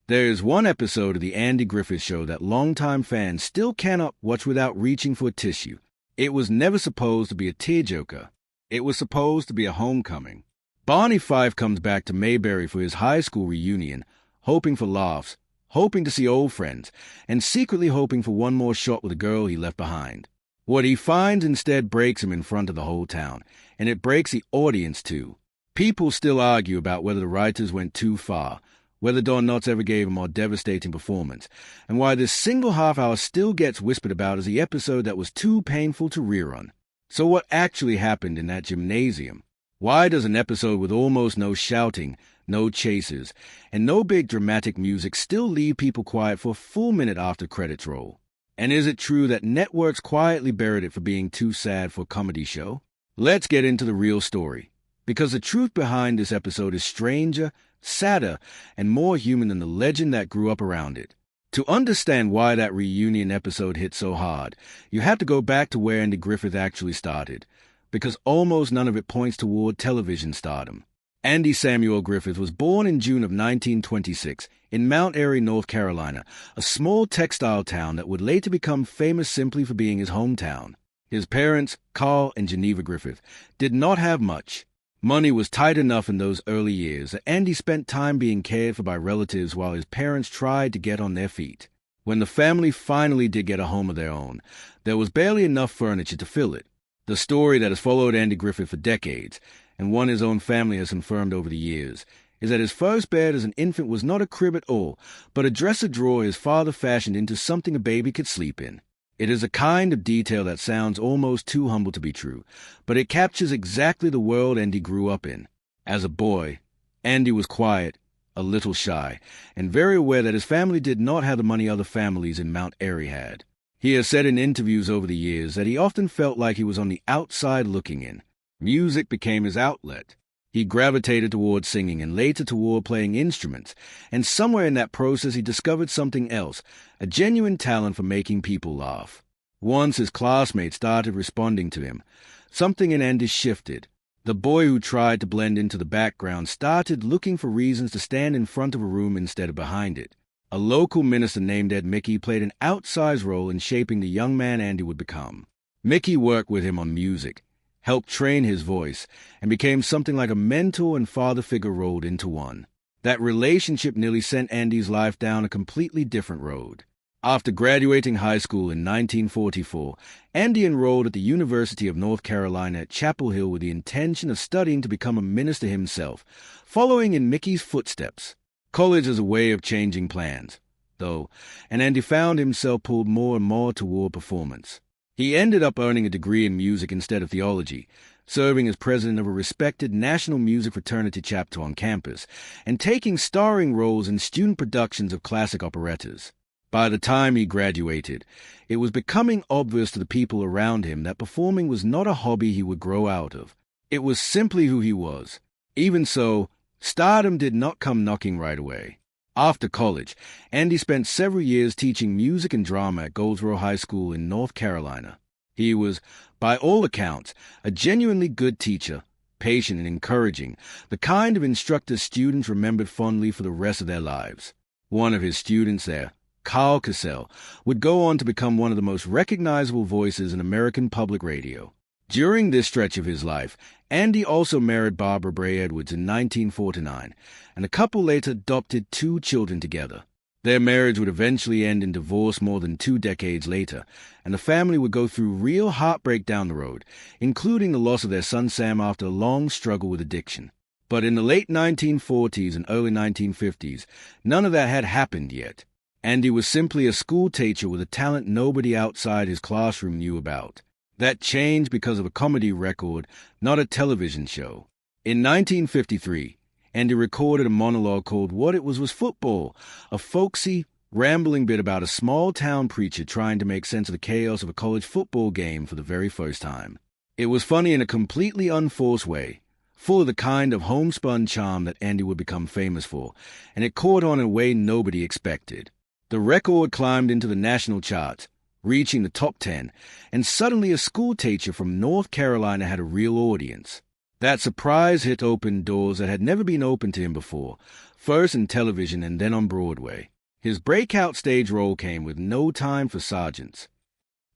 There is one episode of the Andy Griffith Show that longtime fans still cannot watch without reaching for a tissue. It was never supposed to be a tearjerker. It was supposed to be a homecoming. Barney Fife comes back to Mayberry for his high school reunion, hoping for laughs, hoping to see old friends, and secretly hoping for one more shot with a girl he left behind. What he finds instead breaks him in front of the whole town, and it breaks the audience too. People still argue about whether the writers went too far, whether Don Knotts ever gave a more devastating performance, and why this single half hour still gets whispered about as the episode that was too painful to rerun. So what actually happened in that gymnasium? Why does an episode with almost no shouting, no chasers, and no big dramatic music still leave people quiet for a full minute after credits roll? And is it true that networks quietly buried it for being too sad for a comedy show? Let's get into the real story, because the truth behind this episode is stranger, sadder, and more human than the legend that grew up around it. To understand why that reunion episode hit so hard, you have to go back to where Andy Griffith actually started, because almost none of it points toward television stardom. Andy Samuel Griffith was born in June of 1926 in Mount Airy, North Carolina, a small textile town that would later become famous simply for being his hometown. His parents, Carl and Geneva Griffith, did not have much. Money was tight enough in those early years that Andy spent time being cared for by relatives while his parents tried to get on their feet. When the family finally did get a home of their own, there was barely enough furniture to fill it. The story that has followed Andy Griffith for decades, and one his own family has confirmed over the years, is that his first bed as an infant was not a crib at all, but a dresser drawer his father fashioned into something a baby could sleep in. It is a kind of detail that sounds almost too humble to be true, but it captures exactly the world Andy grew up in. As a boy, Andy was quiet, a little shy, and very aware that his family did not have the money other families in Mount Airy had. He has said in interviews over the years that he often felt like he was on the outside looking in. Music became his outlet. He gravitated toward singing and later toward playing instruments, and somewhere in that process he discovered something else, a genuine talent for making people laugh. Once his classmates started responding to him, something in Andy shifted. The boy who tried to blend into the background started looking for reasons to stand in front of a room instead of behind it. A local minister named Ed Mickey played an outsized role in shaping the young man Andy would become. Mickey worked with him on music, helped train his voice, and became something like a mentor and father figure rolled into one. That relationship nearly sent Andy's life down a completely different road. After graduating high school in 1944, Andy enrolled at the University of North Carolina at Chapel Hill with the intention of studying to become a minister himself, following in Mickey's footsteps. College is a way of changing plans, though, and Andy found himself pulled more and more toward performance. He ended up earning a degree in music instead of theology, serving as president of a respected national music fraternity chapter on campus, and taking starring roles in student productions of classic operettas. By the time he graduated, it was becoming obvious to the people around him that performing was not a hobby he would grow out of. It was simply who he was. Even so, stardom did not come knocking right away. After college, Andy spent several years teaching music and drama at Goldsboro High School in North Carolina. He was, by all accounts, a genuinely good teacher, patient and encouraging, the kind of instructor students remembered fondly for the rest of their lives. One of his students there, Carl Cassell, would go on to become one of the most recognizable voices in American public radio. During this stretch of his life, Andy also married Barbara Bray Edwards in 1949, and the couple later adopted 2 children together. Their marriage would eventually end in divorce more than 2 decades later, and the family would go through real heartbreak down the road, including the loss of their son Sam after a long struggle with addiction. But in the late 1940s and early 1950s, none of that had happened yet. Andy was simply a school teacher with a talent nobody outside his classroom knew about. That changed because of a comedy record, not a television show. In 1953, Andy recorded a monologue called What It Was Football, a folksy, rambling bit about a small-town preacher trying to make sense of the chaos of a college football game for the very first time. It was funny in a completely unforced way, full of the kind of homespun charm that Andy would become famous for, and it caught on in a way nobody expected. The record climbed into the national charts, reaching the top 10, and suddenly a school teacher from North Carolina had a real audience. That surprise hit opened doors that had never been opened to him before, first in television and then on Broadway. His breakout stage role came with No Time for Sergeants.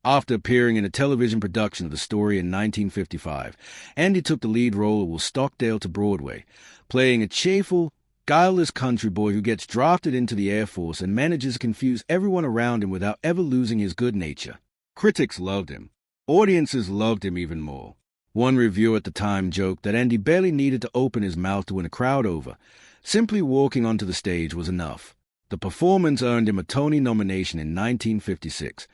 After appearing in a television production of the story in 1955, Andy took the lead role of Will Stockdale to Broadway, playing a cheerful, guileless country boy who gets drafted into the Air Force and manages to confuse everyone around him without ever losing his good nature. Critics loved him. Audiences loved him even more. One reviewer at the time joked that Andy barely needed to open his mouth to win a crowd over. Simply walking onto the stage was enough. The performance earned him a Tony nomination in 1956.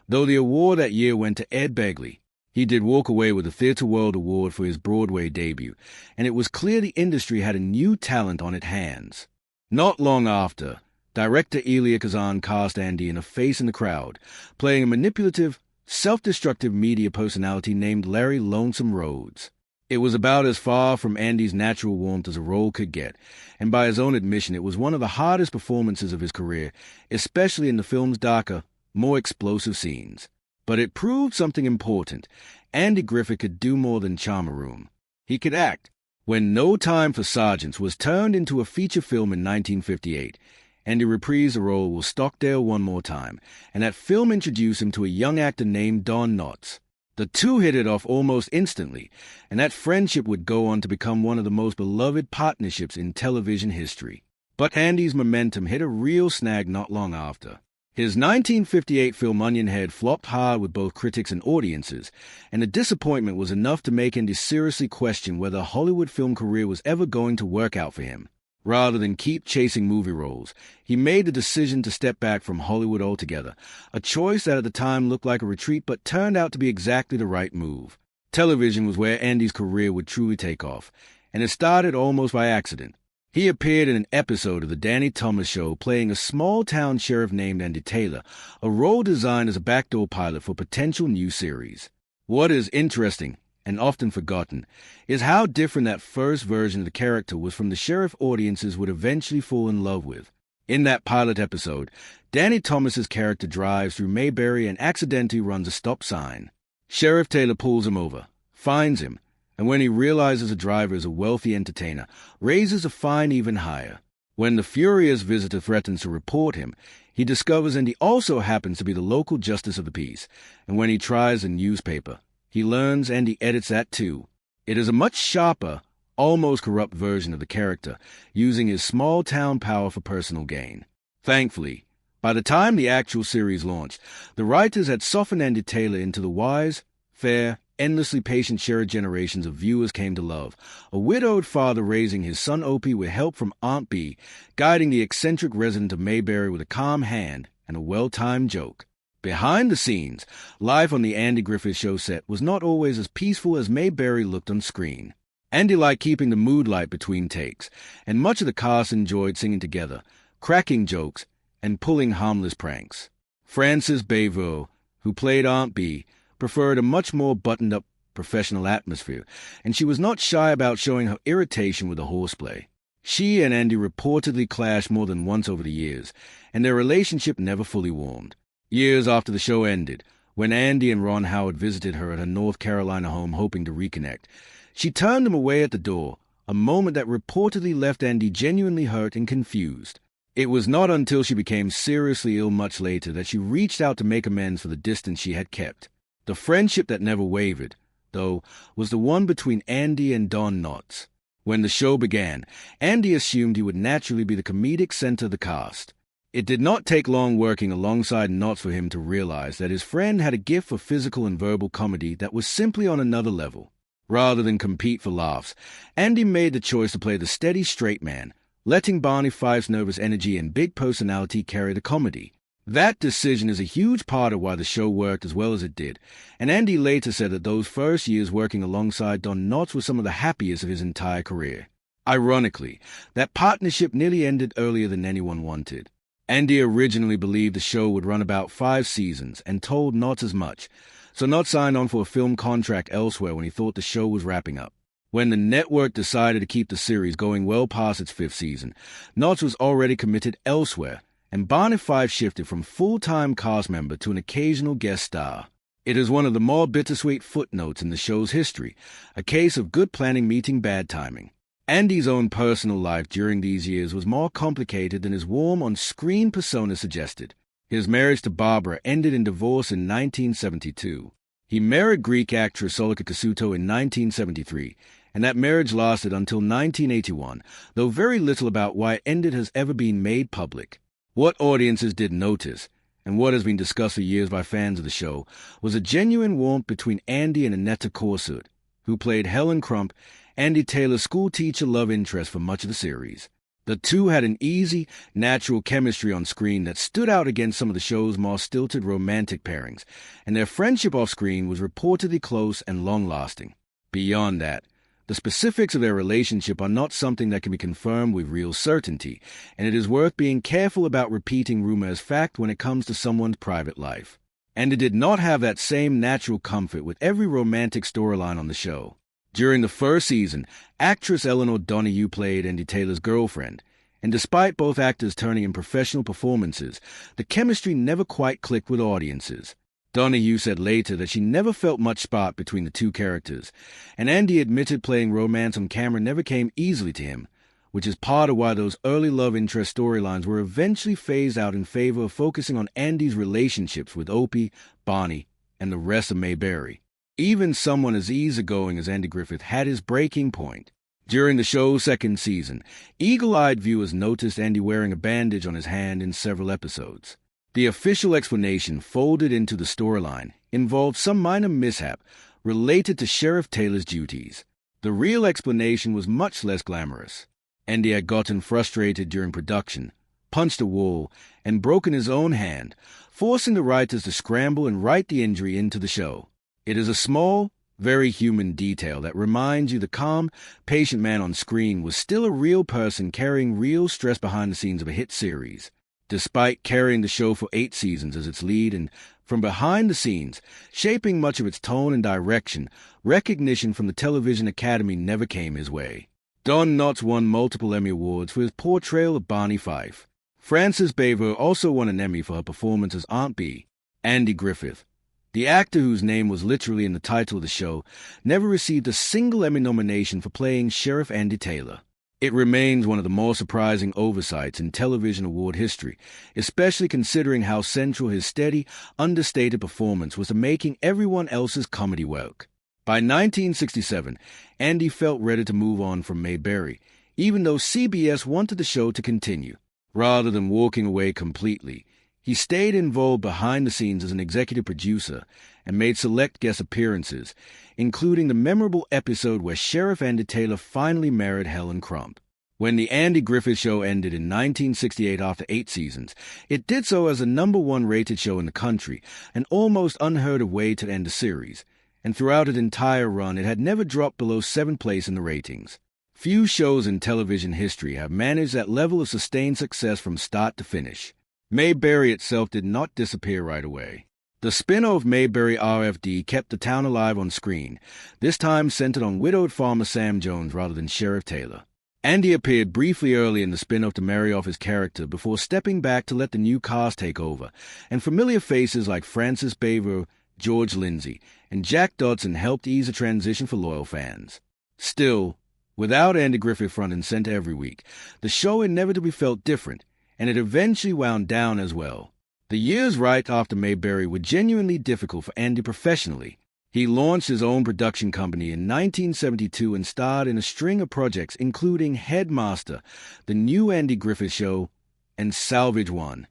Though the award that year went to Ed Begley, he did walk away with the Theatre World Award for his Broadway debut, and it was clear the industry had a new talent on its hands. Not long after, director Elia Kazan cast Andy in A Face in the Crowd, playing a manipulative, self-destructive media personality named Larry Lonesome Rhodes. It was about as far from Andy's natural warmth as a role could get, and by his own admission it was one of the hardest performances of his career, especially in the film's darker, more explosive scenes. But it proved something important. Andy Griffith could do more than charm a room. He could act. When No Time for Sergeants was turned into a feature film in 1958, Andy reprised the role of Will Stockdale one more time, and that film introduced him to a young actor named Don Knotts. The two hit it off almost instantly, and that friendship would go on to become one of the most beloved partnerships in television history. But Andy's momentum hit a real snag not long after. His 1958 film Onionhead flopped hard with both critics and audiences, and the disappointment was enough to make Andy seriously question whether a Hollywood film career was ever going to work out for him. Rather than keep chasing movie roles, he made the decision to step back from Hollywood altogether, a choice that at the time looked like a retreat but turned out to be exactly the right move. Television was where Andy's career would truly take off, and it started almost by accident. He appeared in an episode of The Danny Thomas Show playing a small-town sheriff named Andy Taylor, a role designed as a backdoor pilot for a potential new series. What is interesting, and often forgotten, is how different that first version of the character was from the sheriff audiences would eventually fall in love with. In that pilot episode, Danny Thomas's character drives through Mayberry and accidentally runs a stop sign. Sheriff Taylor pulls him over, finds him, and when he realizes the driver is a wealthy entertainer, raises the fine even higher. When the furious visitor threatens to report him, he discovers Andy also happens to be the local justice of the peace, and when he tries a newspaper, he learns Andy edits that too. It is a much sharper, almost corrupt version of the character, using his small-town power for personal gain. Thankfully, by the time the actual series launched, the writers had softened Andy Taylor into the wise, fair, endlessly patient sheriff generations of viewers came to love, a widowed father raising his son Opie with help from Aunt Bee, guiding the eccentric resident of Mayberry with a calm hand and a well-timed joke. Behind the scenes, life on the Andy Griffith Show set was not always as peaceful as Mayberry looked on screen. Andy liked keeping the mood light between takes, and much of the cast enjoyed singing together, cracking jokes, and pulling harmless pranks. Frances Bayville, who played Aunt Bee, preferred a much more buttoned-up professional atmosphere, and she was not shy about showing her irritation with the horseplay. She and Andy reportedly clashed more than once over the years, and their relationship never fully warmed. Years after the show ended, when Andy and Ron Howard visited her at her North Carolina home hoping to reconnect, she turned him away at the door, a moment that reportedly left Andy genuinely hurt and confused. It was not until she became seriously ill much later that she reached out to make amends for the distance she had kept. The friendship that never wavered, though, was the one between Andy and Don Knotts. When the show began, Andy assumed he would naturally be the comedic center of the cast. It did not take long working alongside Knotts for him to realize that his friend had a gift for physical and verbal comedy that was simply on another level. Rather than compete for laughs, Andy made the choice to play the steady straight man, letting Barney Fife's nervous energy and big personality carry the comedy. That decision is a huge part of why the show worked as well as it did, and Andy later said that those first years working alongside Don Knotts were some of the happiest of his entire career. Ironically, that partnership nearly ended earlier than anyone wanted. Andy originally believed the show would run about 5 seasons and told Knotts as much, so Knotts signed on for a film contract elsewhere when he thought the show was wrapping up. When the network decided to keep the series going well past its 5th season, Knotts was already committed elsewhere, and Barney Fife shifted from full-time cast member to an occasional guest star. It is one of the more bittersweet footnotes in the show's history, a case of good planning meeting bad timing. Andy's own personal life during these years was more complicated than his warm on-screen persona suggested. His marriage to Barbara ended in divorce in 1972. He married Greek actress Solika Kasuto in 1973, and that marriage lasted until 1981, though very little about why it ended has ever been made public. What audiences did notice, and what has been discussed for years by fans of the show, was a genuine warmth between Andy and Annette Korsud, who played Helen Crump, Andy Taylor's schoolteacher love interest for much of the series. The two had an easy, natural chemistry on screen that stood out against some of the show's more stilted romantic pairings, and their friendship off-screen was reportedly close and long-lasting. Beyond that, the specifics of their relationship are not something that can be confirmed with real certainty, and it is worth being careful about repeating rumor as fact when it comes to someone's private life. And it did not have that same natural comfort with every romantic storyline on the show. During the first season, actress Eleanor Donahue played Andy Taylor's girlfriend, and despite both actors turning in professional performances, the chemistry never quite clicked with audiences. Donahue said later that she never felt much spark between the two characters, and Andy admitted playing romance on camera never came easily to him, which is part of why those early love interest storylines were eventually phased out in favor of focusing on Andy's relationships with Opie, Bonnie, and the rest of Mayberry. Even someone as easygoing as Andy Griffith had his breaking point. During the show's second season, eagle-eyed viewers noticed Andy wearing a bandage on his hand in several episodes. The official explanation folded into the storyline involved some minor mishap related to Sheriff Taylor's duties. The real explanation was much less glamorous. Andy had gotten frustrated during production, punched a wall, and broken his own hand, forcing the writers to scramble and write the injury into the show. It is a small, very human detail that reminds you the calm, patient man on screen was still a real person carrying real stress behind the scenes of a hit series. Despite carrying the show for 8 seasons as its lead and, from behind the scenes, shaping much of its tone and direction, recognition from the Television Academy never came his way. Don Knotts won multiple Emmy Awards for his portrayal of Barney Fife. Frances Baver also won an Emmy for her performance as Aunt Bee. Andy Griffith, the actor whose name was literally in the title of the show, never received a single Emmy nomination for playing Sheriff Andy Taylor. It remains one of the more surprising oversights in television award history, especially considering how central his steady, understated performance was to making everyone else's comedy work. By 1967, Andy felt ready to move on from Mayberry, even though CBS wanted the show to continue. Rather than walking away completely, he stayed involved behind the scenes as an executive producer and made select guest appearances, including the memorable episode where Sheriff Andy Taylor finally married Helen Crump. When the Andy Griffith Show ended in 1968 after 8 seasons, it did so as a #1 rated show in the country, an almost unheard of way to end a series, and throughout its entire run it had never dropped below 7th place in the ratings. Few shows in television history have managed that level of sustained success from start to finish. Mayberry itself did not disappear right away. The spin-off Mayberry RFD kept the town alive on screen, this time centered on widowed farmer Sam Jones rather than Sheriff Taylor. Andy appeared briefly early in the spin-off to marry off his character before stepping back to let the new cast take over, and familiar faces like Frances Baver, George Lindsay, and Jack Dodson helped ease the transition for loyal fans. Still, without Andy Griffith front and center every week, the show inevitably felt different, and it eventually wound down as well. The years right after Mayberry were genuinely difficult for Andy professionally. He launched his own production company in 1972 and starred in a string of projects including Headmaster, The New Andy Griffith Show, and Salvage One.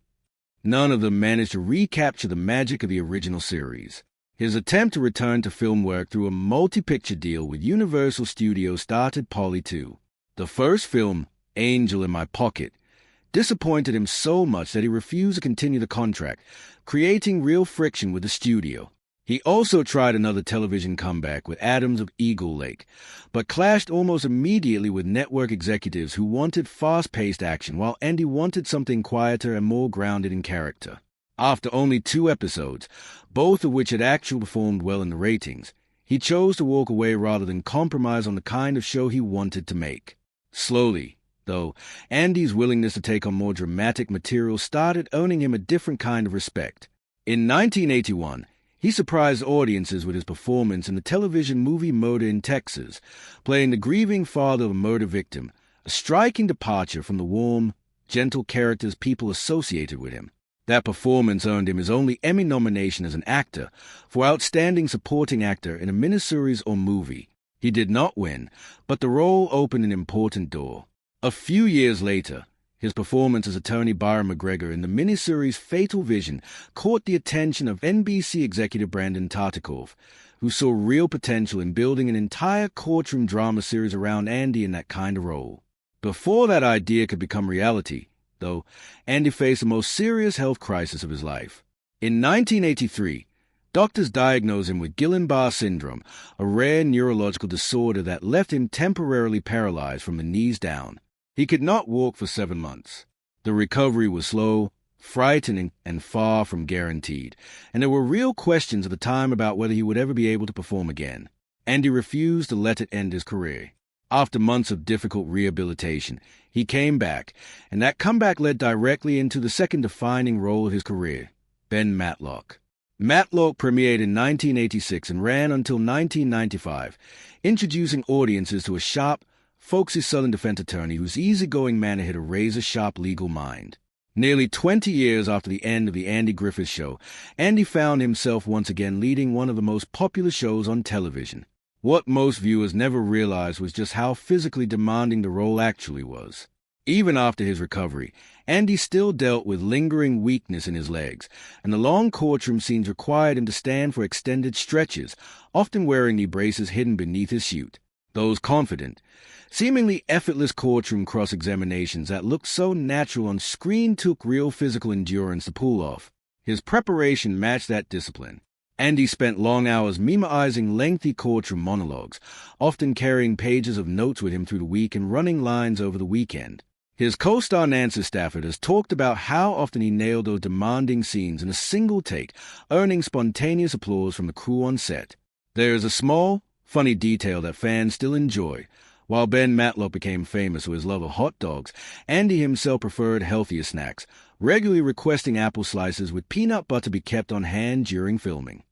None of them managed to recapture the magic of the original series. His attempt to return to film work through a multi-picture deal with Universal Studios started Polly 2. The first film, Angel in My Pocket, disappointed him so much that he refused to continue the contract, creating real friction with the studio. He also tried another television comeback with Adams of Eagle Lake, but clashed almost immediately with network executives who wanted fast-paced action while Andy wanted something quieter and more grounded in character. After only 2 episodes, both of which had actually performed well in the ratings, he chose to walk away rather than compromise on the kind of show he wanted to make. Slowly, though, Andy's willingness to take on more dramatic material started earning him a different kind of respect. In 1981, He surprised audiences with his performance in the television movie Murder in Texas, playing the grieving father of a murder victim, a striking departure from the warm, gentle characters people associated with him. That performance earned him his only Emmy nomination as an actor for Outstanding Supporting Actor in a miniseries or movie. He did not win, but the role opened an important door. A few years later, his performance as attorney Byron McGregor in the miniseries Fatal Vision caught the attention of NBC executive Brandon Tartikoff, who saw real potential in building an entire courtroom drama series around Andy in that kind of role. Before that idea could become reality, though, Andy faced the most serious health crisis of his life. In 1983, doctors diagnosed him with Guillain-Barré syndrome, a rare neurological disorder that left him temporarily paralyzed from the knees down. He could not walk for 7 months. The recovery was slow, frightening, and far from guaranteed, and there were real questions at the time about whether he would ever be able to perform again. Andy refused to let it end his career. After months of difficult rehabilitation, he came back, and that comeback led directly into the second defining role of his career, Ben Matlock. Matlock premiered in 1986 and ran until 1995, introducing audiences to a sharp, folksy Southern defense attorney whose easygoing manner had a razor-sharp legal mind. Nearly 20 years after the end of the Andy Griffith Show, Andy found himself once again leading one of the most popular shows on television. What most viewers never realized was just how physically demanding the role actually was. Even after his recovery, Andy still dealt with lingering weakness in his legs, and the long courtroom scenes required him to stand for extended stretches, often wearing the braces hidden beneath his suit. Those confident, seemingly effortless courtroom cross-examinations that looked so natural on screen took real physical endurance to pull off. His preparation matched that discipline. Andy spent long hours memorizing lengthy courtroom monologues, often carrying pages of notes with him through the week and running lines over the weekend. His co-star Nancy Stafford has talked about how often he nailed those demanding scenes in a single take, earning spontaneous applause from the crew on set. There is a small, funny detail that fans still enjoy. While Ben Matlock became famous for his love of hot dogs, Andy himself preferred healthier snacks, regularly requesting apple slices with peanut butter be kept on hand during filming.